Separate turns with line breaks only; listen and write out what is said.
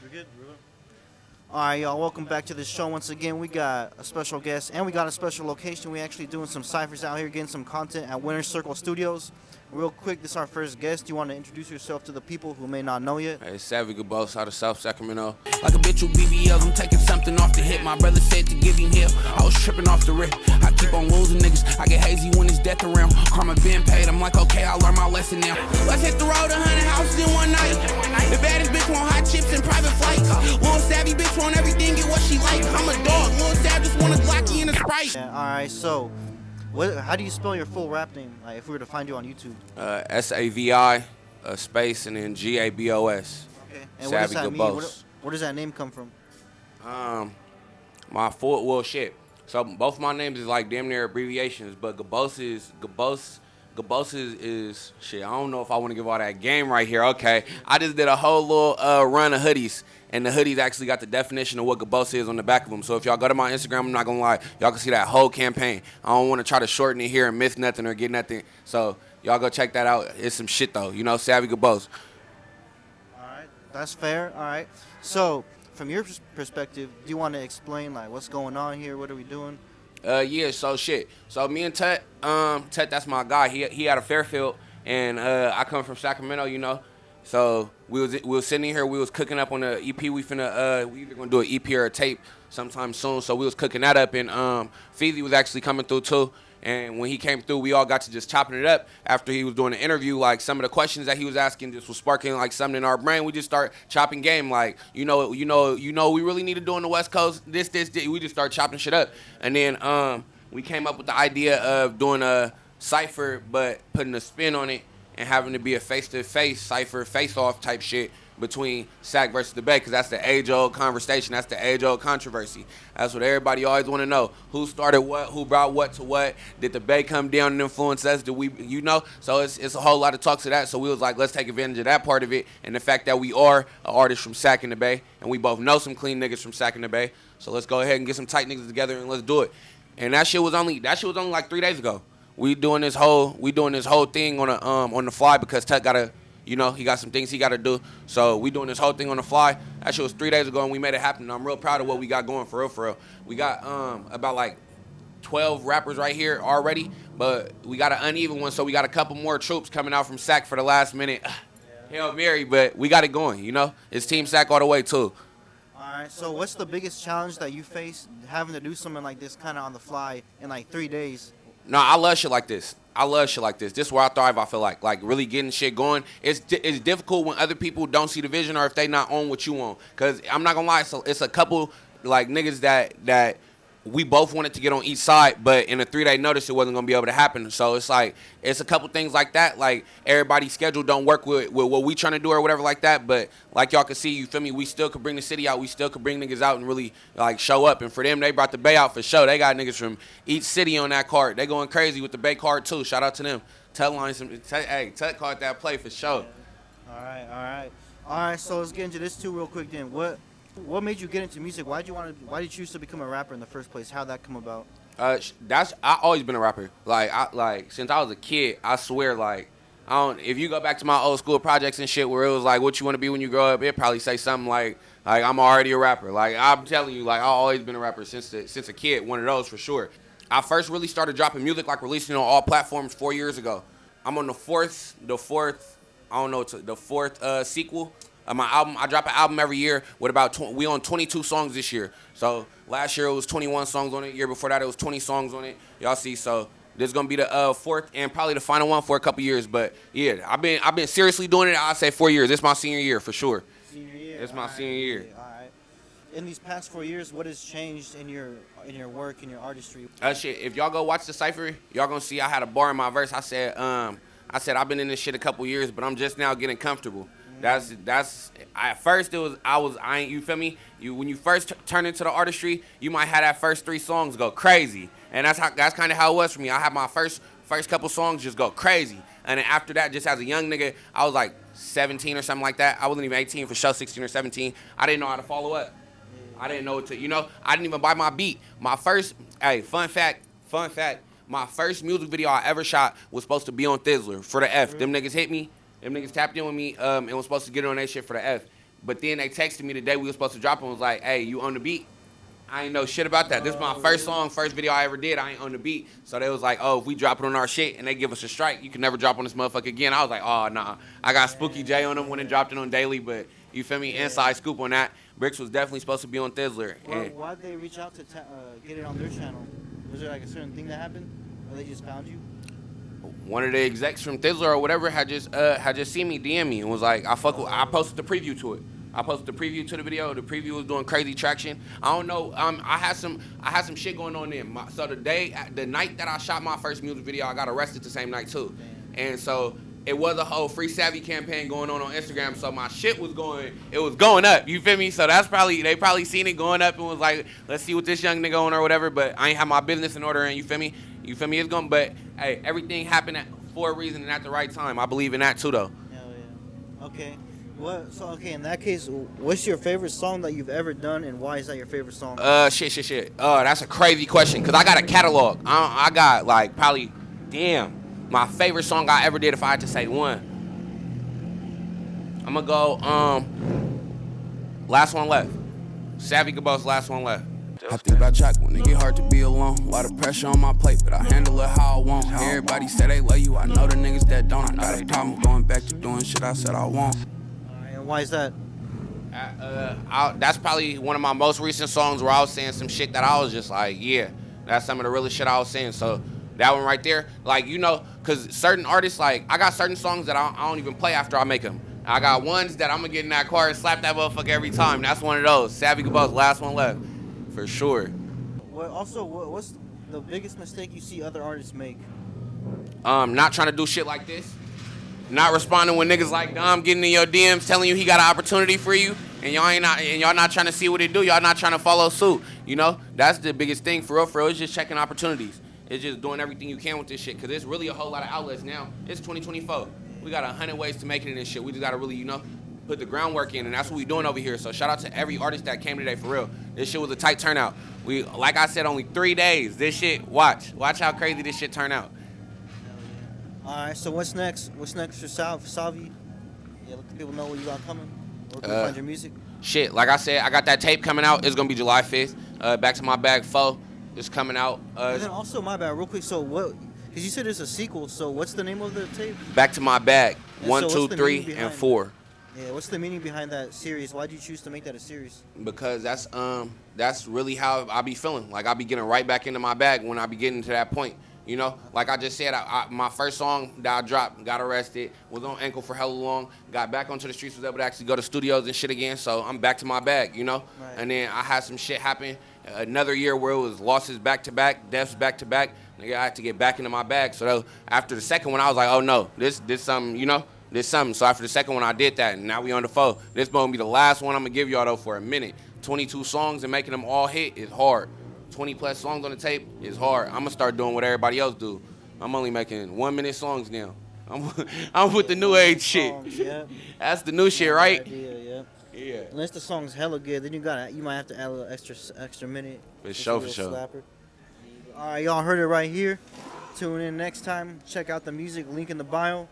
We're good. All right, y'all. Welcome back to the show once again. We got a special guest and we got a special location. We actually doing some ciphers out here, getting some content at Winter Circle Studios. Real quick, this is our first guest. Do you want to introduce yourself to the people who may not know yet?
Hey, Savi, Gabos out of South Sacramento.
Like a bitch with BBLs, I'm taking something off the hit. My brother said to give him hell. I was tripping off the rip. I keep on losing niggas. I get hazy when it's death around. Karma been paid. I'm like, okay, I learned my lesson now. Let's hit the road 100 houses in one night. The baddest bitch want hot chips and private flights. Little savvy bitch want everything, get what she like. I'm a dog. Little Sav just want a Glocky and a Sprite.
Yeah, all right, so how do you spell your full rap name? Like, if we were to find you on YouTube.
Savi, space, and then Gabos.
Okay. And
Savi
what does that mean?
Gabos.
Where does that name come from?
My full, well, shit. So both my names is like damn near abbreviations, but Gabos is shit. I don't know if I want to give all that game right here. Okay, I just did a whole little run of hoodies, and the hoodies actually got the definition of what Gabos is on the back of them. So if y'all go to my Instagram, I'm not gonna lie, y'all can see that whole campaign. I don't want to try to shorten it here and miss nothing or get nothing. So y'all go check that out. It's some shit though, you know, Savi Gabos.
All right, that's fair. All right, so from your perspective, do you want to explain like what's going on here? What are we doing?
Yeah, so shit. So me and Tut, that's my guy. He out of Fairfield, and I come from Sacramento, you know. So we was sitting here, we was cooking up on the EP. We either gonna do an EP or a tape sometime soon. So we was cooking that up, and Feezy was actually coming through too. And when he came through, we all got to just chopping it up after he was doing the interview. Like, some of the questions that he was asking just was sparking like something in our brain. We just start chopping game. Like, you know, we really need to do on the West Coast. This. We just start chopping shit up. And then we came up with the idea of doing a Cypher, but putting a spin on it and having to be a face-to-face Cypher face-off type shit between Sac versus the Bay, because that's the age-old conversation. That's the age-old controversy. That's what everybody always want to know. Who started what? Who brought what to what? Did the Bay come down and influence us? Did we, you know? So it's a whole lot of talks to that. So we was like, let's take advantage of that part of it, and the fact that we are an artist from Sac in the Bay, and we both know some clean niggas from Sac in the Bay. So let's go ahead and get some tight niggas together and let's do it. And that shit was only like 3 days ago. We doing this whole thing on the fly because Tut gotta. You know, he got some things he got to do. So we doing this whole thing on the fly. That shit was 3 days ago, and we made it happen. I'm real proud of what we got going, for real. We got about like 12 rappers right here already, but we got an uneven one, so we got a couple more troops coming out from Sac for the last minute. Hail Mary, but we got it going, you know? It's Team Sac all the way, too.
All right, so what's the biggest challenge that you face having to do something like this kind of on the fly in like 3 days?
No, I love shit like this. This is where I thrive, I feel like. Like, really getting shit going. It's difficult when other people don't see the vision or if they not on what you on. Because I'm not going to lie, so it's a couple, like, niggas that we both wanted to get on each side, but in a 3-day notice, it wasn't going to be able to happen. So it's like, it's a couple things like that. Like, everybody's schedule don't work with what we trying to do or whatever like that. But like y'all can see, you feel me, we still could bring the city out. We still could bring niggas out and really, like, show up. And for them, they brought the Bay out for show. They got niggas from each city on that card. They going crazy with the Bay card, too. Shout out to them. Hey, Tut caught that play for show.
All right, so let's get into this, too, real quick then. What made you get into music? Why did you choose to become a rapper in the first place? How'd that come about?
I always been a rapper. Like since I was a kid, I swear, like, if you go back to my old school projects and shit where it was like what you want to be when you grow up, it'd probably say something like I'm already a rapper. Like, I'm telling you, like, I always been a rapper since a kid, one of those for sure. I first really started dropping music, like releasing it on all platforms 4 years ago. I'm on the fourth sequel. My album, I drop an album every year with we on 22 songs this year. So last year it was 21 songs on it. Year before that it was 20 songs on it. Y'all see, so this is gonna be the fourth and probably the final one for a couple years. But yeah, I've been seriously doing it. I'd say 4 years. It's my senior year for sure.
Senior year.
It's my senior year.
All right. In these past 4 years, what has changed in your work, in your artistry?
Shit. If y'all go watch the Cypher, y'all gonna see I had a bar in my verse. I said I've been in this shit a couple years, but I'm just now getting comfortable. That's at first you feel me? When you first turn into the artistry, you might have that first 3 songs go crazy. And that's kind of how it was for me. I had my first couple songs just go crazy. And then after that, just as a young nigga, I was like 17 or something like that. I wasn't even 18 for sure, 16 or 17. I didn't know how to follow up. I didn't know what to, I didn't even buy my beat. Fun fact, my first music video I ever shot was supposed to be on Thizzler for the F. Them niggas hit me. Them niggas tapped in with me and was supposed to get on that shit for the F. But then they texted me the day we were supposed to drop and was like, hey, you on the beat? I ain't know shit about that. This is my first song, first video I ever did. I ain't on the beat. So they was like, oh, if we drop it on our shit and they give us a strike, you can never drop on this motherfucker again. I was like, oh, nah. I got Spooky J on them when it dropped it on Daily, but you feel me? Inside scoop on that. Bricks was definitely supposed to be on Thizzler.
Well, why'd they reach out to get it on their channel? Was there like a certain thing that happened? Or they just found you?
One of the execs from Thizzler or whatever had just seen me DM me and was like, I posted the preview to it. I posted the preview to the video. The preview was doing crazy traction. I don't know. I had some shit going on then. So the night that I shot my first music video, I got arrested the same night too. And so it was a whole Free Savi campaign going on Instagram. So my shit was going up. You feel me? So they probably seen it going up and was like, let's see what this young nigga on or whatever. But I ain't have my business in order. And you feel me? It's going. But hey, everything happened for a reason and at the right time. I believe in that too, though.
Hell yeah. Okay. In that case, what's your favorite song that you've ever done, and why is that your favorite song?
Shit. That's a crazy question, because I got a catalog. I got, like, probably, my favorite song I ever did, if I had to say one. I'm going to go, Last One Left. Savi Gabos, Last One Left.
I think about Jack when it get hard to be alone. A lot of pressure on my plate, but I handle it how I want. Everybody say they love you, I know the niggas that don't. I got a problem going back to doing shit I said I won't.
Why is that?
That's probably one of my most recent songs where I was saying some shit that I was just like, yeah, that's some of the realest shit I was saying. So that one right there, like, you know, because certain artists, like, I got certain songs that I don't even play after I make them. I got ones that I'm going to get in that car and slap that motherfucker every time. That's one of those. Savi Gabos, Last One Left, for sure.
What's the biggest mistake you see other artists make?
Not trying to do shit like this. Not responding when niggas like Dom getting in your DMs telling you he got an opportunity for you, and y'all not trying to see what it do. Y'all not trying to follow suit. You know, that's the biggest thing for real. It's just checking opportunities. It's just doing everything you can with this shit, because it's really a whole lot of outlets now. It's 2024. We got 100 ways to make it in this shit. We just gotta really, you know, put the groundwork in, and that's what we doing over here. So shout out to every artist that came today, for real. This shit was a tight turnout. We, like I said, only 3 days. This shit, watch how crazy this shit turn out.
All right, so what's next? What's next for Savi? Yeah, let the people know what you got coming. Where can we find your music?
Shit, like I said, I got that tape coming out. It's gonna be July 5th. Back to My Bag 4 is coming out.
And then also, my bad, real quick. So what? Because you said it's a sequel. So what's the name of the tape?
Back to My Bag.
And
1,
so
2, 3, and 4.
Yeah, what's the meaning behind that series? Why did you choose to make that a series?
Because that's really how I be feeling. Like I be getting right back into my bag when I be getting to that point. You know, like I just said, my first song that I dropped, got arrested, was on ankle for hella long, got back onto the streets, was able to actually go to studios and shit again, so I'm back to my bag, you know? Right. And then I had some shit happen, another year where it was losses back-to-back, deaths back-to-back, nigga, I had to get back into my bag. So after the second one, I was like, oh no, this something, you know? This something. So after the second one, I did that, and now we on the 4. This gonna be the last one I'm gonna give y'all, though, for a minute. 22 songs and making them all hit is hard. 20 plus songs on the tape is hard. I'm gonna start doing what everybody else do. I'm only making 1-minute songs now. I'm with the new age shit.
Yeah.
That's the new shit, right?
Idea,
yeah.
Unless the song's hella good, then you might have to add a little extra minute.
For sure.
Slapper. All right, y'all heard it right here. Tune in next time. Check out the music, link in the bio.